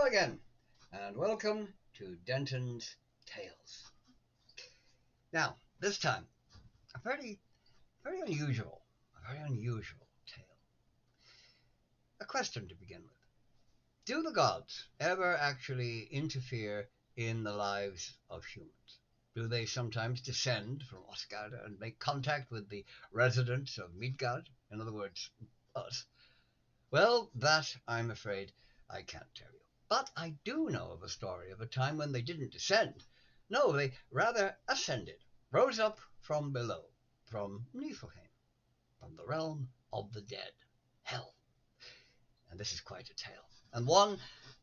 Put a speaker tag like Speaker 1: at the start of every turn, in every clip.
Speaker 1: again, and welcome to Denton's Tales. Now, this time, a very unusual tale. A question to begin with. Do the gods ever actually interfere in the lives of humans? Do they sometimes descend from Asgard and make contact with the residents of Midgard? In other words, us? Well, that, I'm afraid, I can't tell you. But I do know of a story of a time when they didn't descend. No, they rather ascended, rose up from below, from Niflheim, from the realm of the dead, hell. And this is quite a tale, and one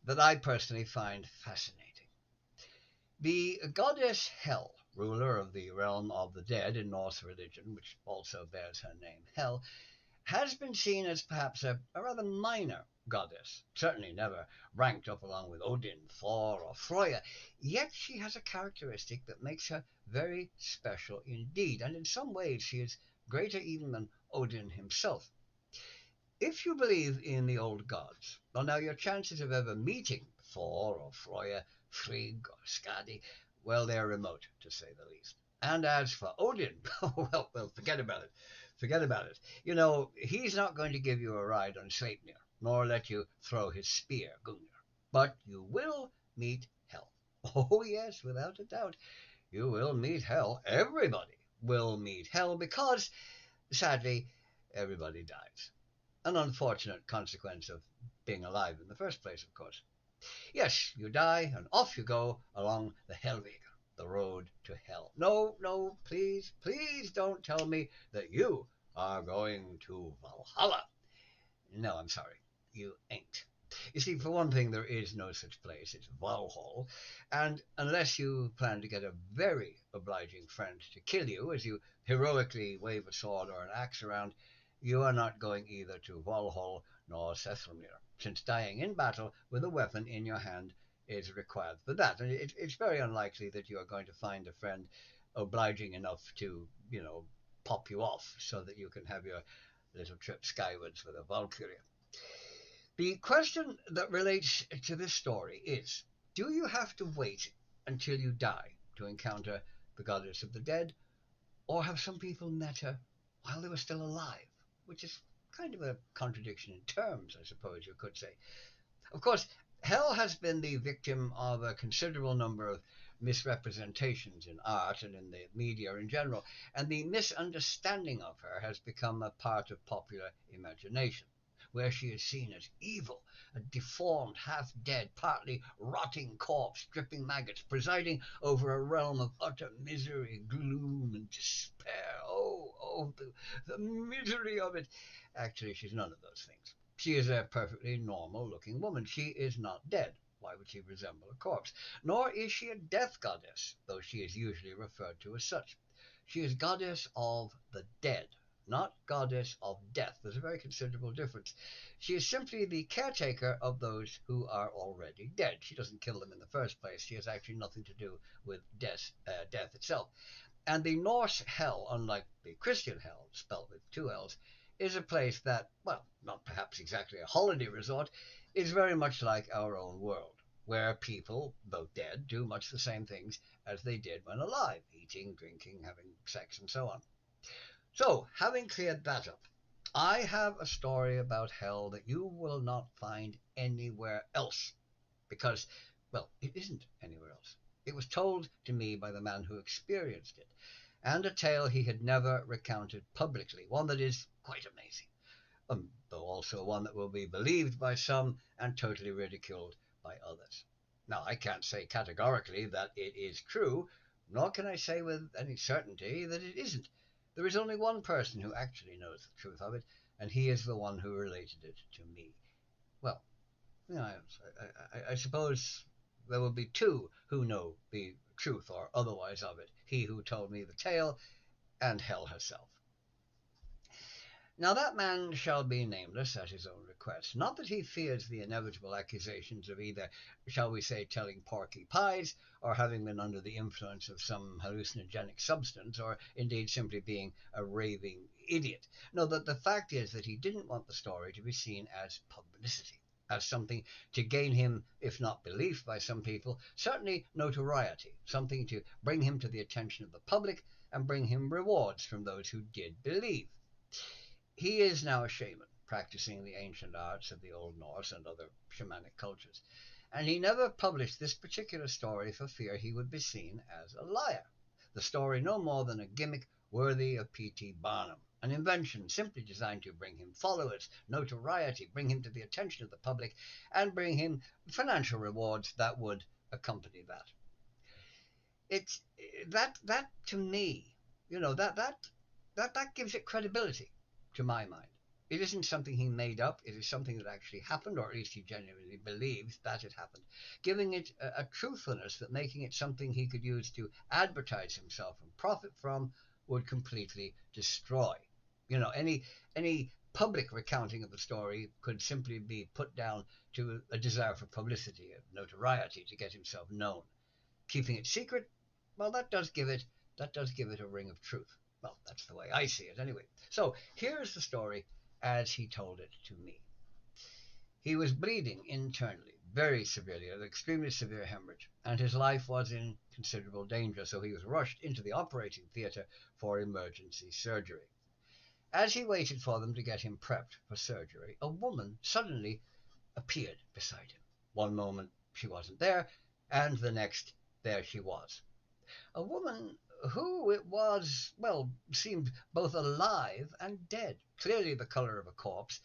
Speaker 1: that I personally find fascinating. The goddess Hel, ruler of the realm of the dead in Norse religion, which also bears her name, Hel, has been seen as perhaps a rather minor goddess, certainly never ranked up along with Odin, Thor, or Freya, yet she has a characteristic that makes her very special indeed, and in some ways she is greater even than Odin himself. If you believe in the old gods, well, now your chances of ever meeting Thor or Freya, Frigg or Skadi, well, they're remote, to say the least. And as for Odin, well, forget about it. Forget about it. You know, he's not going to give you a ride on Sleipnir, nor let you throw his spear, Gungnir. But you will meet Hel. Oh, yes, without a doubt. You will meet Hel. Everybody will meet Hel because, sadly, everybody dies. An unfortunate consequence of being alive in the first place, of course. Yes, you die, and off you go along the Hellweg, the road to hell. No, no, please, please don't tell me that you are going to Valhalla. No, I'm sorry, you ain't. You see, for one thing, there is no such place. It's Valhall, and unless you plan to get a very obliging friend to kill you as you heroically wave a sword or an axe around, you are not going either to Valhall nor Sethramir, since dying in battle with a weapon in your hand is required for that. And it's very unlikely that you are going to find a friend obliging enough to, pop you off so that you can have your little trip skywards with a Valkyria. The question that relates to this story is, do you have to wait until you die to encounter the goddess of the dead, or have some people met her while they were still alive? Which is kind of a contradiction in terms, I suppose you could say. Of course, Hel has been the victim of a considerable number of misrepresentations in art and in the media in general, and the misunderstanding of her has become a part of popular imagination, where she is seen as evil, a deformed, half-dead, partly rotting corpse, dripping maggots, presiding over a realm of utter misery, gloom, and despair. Oh, the misery of it. Actually, she's none of those things. She is a perfectly normal-looking woman. She is not dead. Why would she resemble a corpse? Nor is she a death goddess, though she is usually referred to as such. She is goddess of the dead, not goddess of death. There's a very considerable difference. She is simply the caretaker of those who are already dead. She doesn't kill them in the first place. She has actually nothing to do with death itself. And the Norse hell, unlike the Christian hell, spelled with two L's, is a place that, well, not perhaps exactly a holiday resort, is very much like our own world, where people, though dead, do much the same things as they did when alive, eating, drinking, having sex, and so on. So, having cleared that up, I have a story about hell that you will not find anywhere else, because, well, it isn't anywhere else. It was told to me by the man who experienced it, and a tale he had never recounted publicly, one that is quite amazing, though also one that will be believed by some and totally ridiculed by others. Now, I can't say categorically that it is true, nor can I say with any certainty that it isn't. There is only one person who actually knows the truth of it, and he is the one who related it to me. Well, I suppose there will be two who know the truth or otherwise of it, he who told me the tale and Hel herself. Now that man shall be nameless at his own request. Not that he fears the inevitable accusations of either, shall we say, telling porky pies, or having been under the influence of some hallucinogenic substance, or indeed simply being a raving idiot. No, that the fact is that he didn't want the story to be seen as publicity. as something to gain him, if not belief by some people, certainly notoriety, something to bring him to the attention of the public and bring him rewards from those who did believe. He is now a shaman, practicing the ancient arts of the Old Norse and other shamanic cultures, and he never published this particular story for fear he would be seen as a liar. The story no more than a gimmick worthy of P.T. Barnum, an invention simply designed to bring him followers, notoriety, bring him to the attention of the public, and bring him financial rewards that would accompany that. It's that to me, that gives it credibility to my mind. It isn't something he made up. It is something that actually happened, or at least he genuinely believes that it happened, giving it a truthfulness that making it something he could use to advertise himself and profit from would completely destroy. Any public recounting of the story could simply be put down to a desire for publicity, of notoriety, to get himself known. Keeping it secret, well, that does give it a ring of truth. Well, that's the way I see it anyway. So here's the story as he told it to me. He was bleeding internally, very severely, an extremely severe hemorrhage, and his life was in considerable danger, so he was rushed into the operating theatre for emergency surgery. As he waited for them to get him prepped for surgery, a woman suddenly appeared beside him. One moment she wasn't there, and the next there she was. A woman who, it was, well, seemed both alive and dead, clearly the colour of a corpse,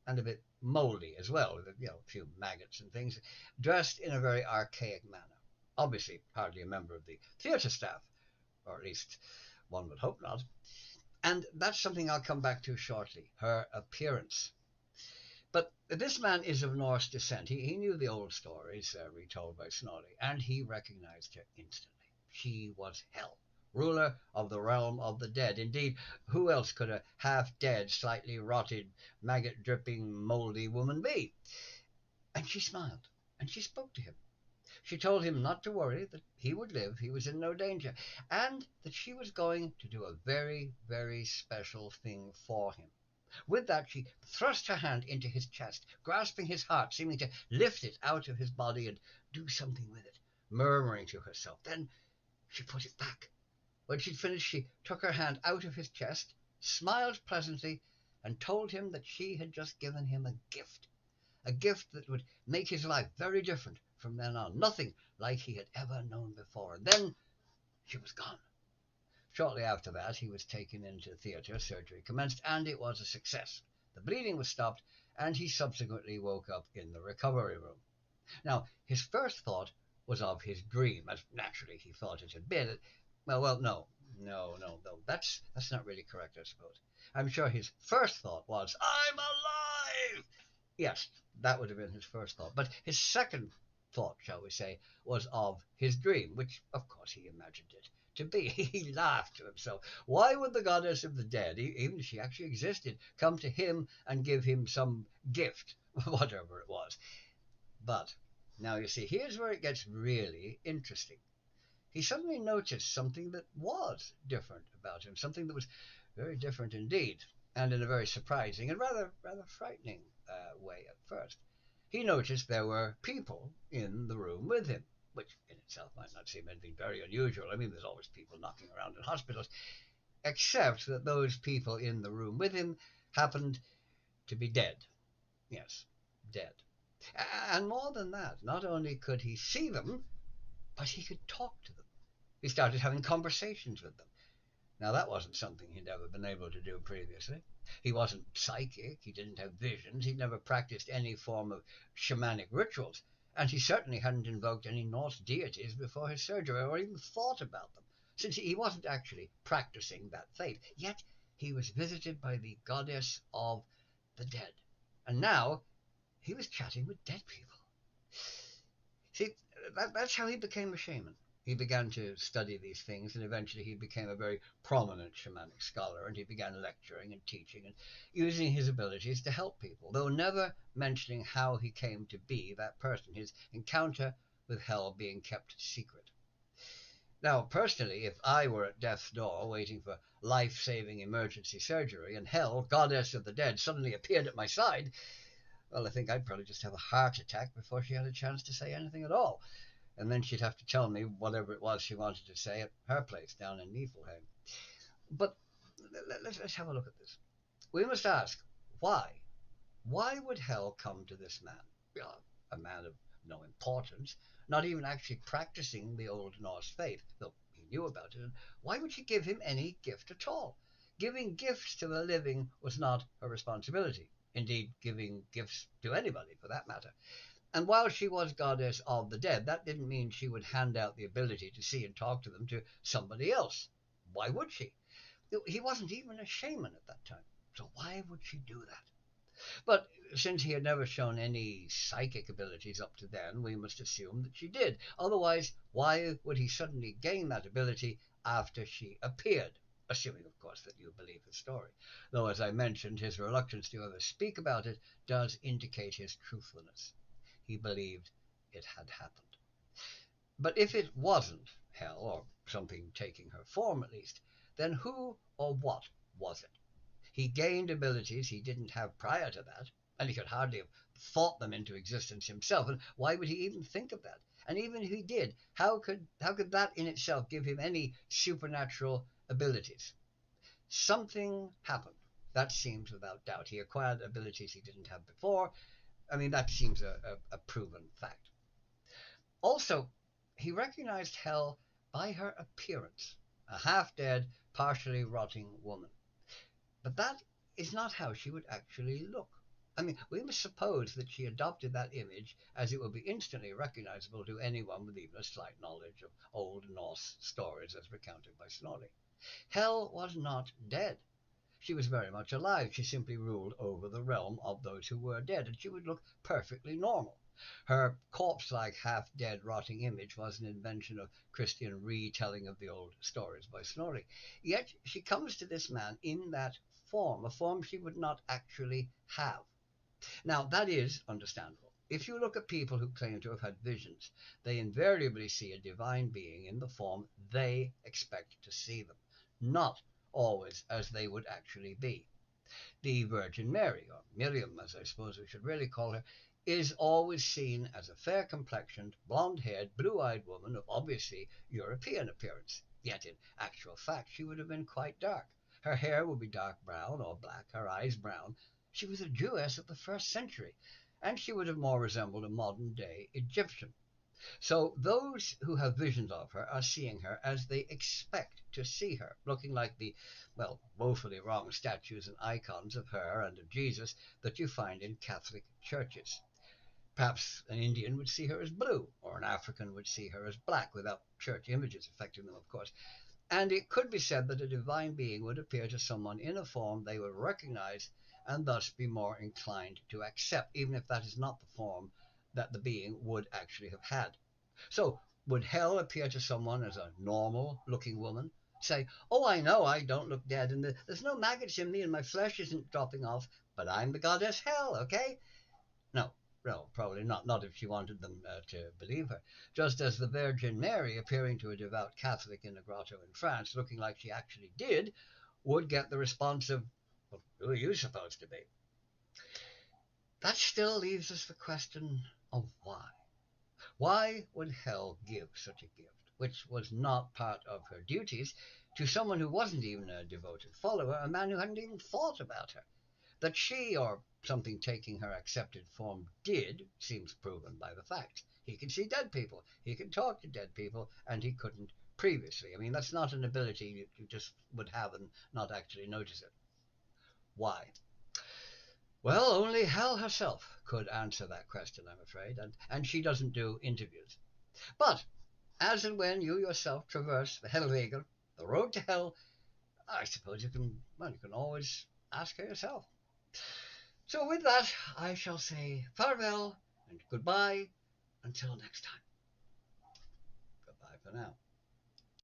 Speaker 1: and a bit mouldy as well, with a few maggots and things, dressed in a very archaic manner. Obviously, hardly a member of the theatre staff, or at least one would hope not. And that's something I'll come back to shortly, her appearance. But this man is of Norse descent. He knew the old stories retold by Snorri, and he recognized her instantly. She was Hel, ruler of the realm of the dead. Indeed, who else could a half-dead, slightly rotted, maggot-dripping, mouldy woman be? And she smiled, and she spoke to him. She told him not to worry, that he would live, he was in no danger, and that she was going to do a very, very special thing for him. With that, she thrust her hand into his chest, grasping his heart, seeming to lift it out of his body and do something with it, murmuring to herself. Then she put it back. When she'd finished, she took her hand out of his chest, smiled pleasantly, and told him that she had just given him a gift that would make his life very different from then on, nothing like he had ever known before. And then she was gone. Shortly after that, he was taken into theatre, surgery commenced, and it was a success. The bleeding was stopped, and he subsequently woke up in the recovery room. Now, his first thought was of his dream, as naturally he thought it had been. No. That's not really correct, I suppose. I'm sure his first thought was, I'm alive! Yes, that would have been his first thought. But his second thought, shall we say, was of his dream, which, of course, he imagined it to be. He laughed to himself. Why would the goddess of the dead, even if she actually existed, come to him and give him some gift, whatever it was? But now you see, here's where it gets really interesting. He suddenly noticed something that was different about him, something that was very different indeed, and in a very surprising and rather frightening way at first. He noticed there were people in the room with him, which in itself might not seem anything very unusual. I mean, there's always people knocking around in hospitals, except that those people in the room with him happened to be dead. Yes, dead. And more than that, not only could he see them, but he could talk to them. He started having conversations with them. Now, that wasn't something he'd ever been able to do previously. He wasn't psychic, he didn't have visions, he'd never practiced any form of shamanic rituals, and he certainly hadn't invoked any Norse deities before his surgery, or even thought about them, since he wasn't actually practicing that faith. Yet he was visited by the goddess of the dead, and now he was chatting with dead people. See, that's how he became a shaman. He began to study these things, and eventually he became a very prominent shamanic scholar, and he began lecturing and teaching and using his abilities to help people, though never mentioning how he came to be that person, his encounter with Hel being kept secret. Now, personally, if I were at death's door waiting for life-saving emergency surgery, and Hel, goddess of the dead, suddenly appeared at my side, Well, I think I'd probably just have a heart attack before she had a chance to say anything at all. And then she'd have to tell me whatever it was she wanted to say at her place down in Niflheim. But let's have a look at this. We must ask, why? Why would Hel come to this man? A man of no importance, not even actually practicing the old Norse faith, though he knew about it. Why would she give him any gift at all? Giving gifts to the living was not her responsibility. Indeed, giving gifts to anybody, for that matter. And while she was goddess of the dead, that didn't mean she would hand out the ability to see and talk to them to somebody else. Why would she? He wasn't even a shaman at that time. So why would she do that? But since he had never shown any psychic abilities up to then, we must assume that she did. Otherwise, why would he suddenly gain that ability after she appeared? Assuming, of course, that you believe his story. Though, as I mentioned, his reluctance to ever speak about it does indicate his truthfulness. He believed it had happened. But if it wasn't Hel, or something taking her form at least, then who or what was it? He gained abilities he didn't have prior to that, and he could hardly have thought them into existence himself. And why would he even think of that? And even if he did, how could that in itself give him any supernatural abilities? Something happened. That seems without doubt. He acquired abilities he didn't have before. I mean, that seems a proven fact. Also, he recognized Hel by her appearance, a half-dead, partially rotting woman. But that is not how she would actually look. I mean, we must suppose that she adopted that image, as it would be instantly recognizable to anyone with even a slight knowledge of old Norse stories as recounted by Snorri. Hel was not dead. She was very much alive. She simply ruled over the realm of those who were dead, and she would look perfectly normal. Her corpse-like, half-dead, rotting image was an invention of Christian retelling of the old stories by Snorri. Yet she comes to this man in that form, a form she would not actually have. Now, that is understandable. If you look at people who claim to have had visions, they invariably see a divine being in the form they expect to see them, not always as they would actually be. The Virgin Mary, or Miriam as I suppose we should really call her, is always seen as a fair-complexioned, blonde-haired, blue-eyed woman of obviously European appearance. Yet in actual fact she would have been quite dark. Her hair would be dark brown or black, her eyes brown. She was a Jewess of the 1st century, and she would have more resembled a modern-day Egyptian. So those who have visions of her are seeing her as they expect to see her, looking like the, well, woefully wrong statues and icons of her and of Jesus that you find in Catholic churches. Perhaps an Indian would see her as blue, or an African would see her as black, without church images affecting them, of course. And it could be said that a divine being would appear to someone in a form they would recognize and thus be more inclined to accept, even if that is not the form that the being would actually have had. So, would Hel appear to someone as a normal-looking woman? Say, oh, I know I don't look dead, and there's no maggots in me, and my flesh isn't dropping off, but I'm the goddess Hel, okay? No, no, probably not. Not if she wanted them to believe her. Just as the Virgin Mary, appearing to a devout Catholic in a grotto in France, looking like she actually did, would get the response of, well, who are you supposed to be? That still leaves us the question of why. Why would Hel give such a gift, which was not part of her duties, to someone who wasn't even a devoted follower, a man who hadn't even thought about her? That she, or something taking her accepted form, did seems proven by the facts. He can see dead people, he can talk to dead people, and he couldn't previously. I mean, that's not an ability you just would have and not actually notice it. Why? Well, only Hel herself could answer that question, I'm afraid, and she doesn't do interviews. But as and when you yourself traverse the Hellwege, the road to hell, I suppose you can always ask her yourself. So with that, I shall say farewell and goodbye until next time. Goodbye for now.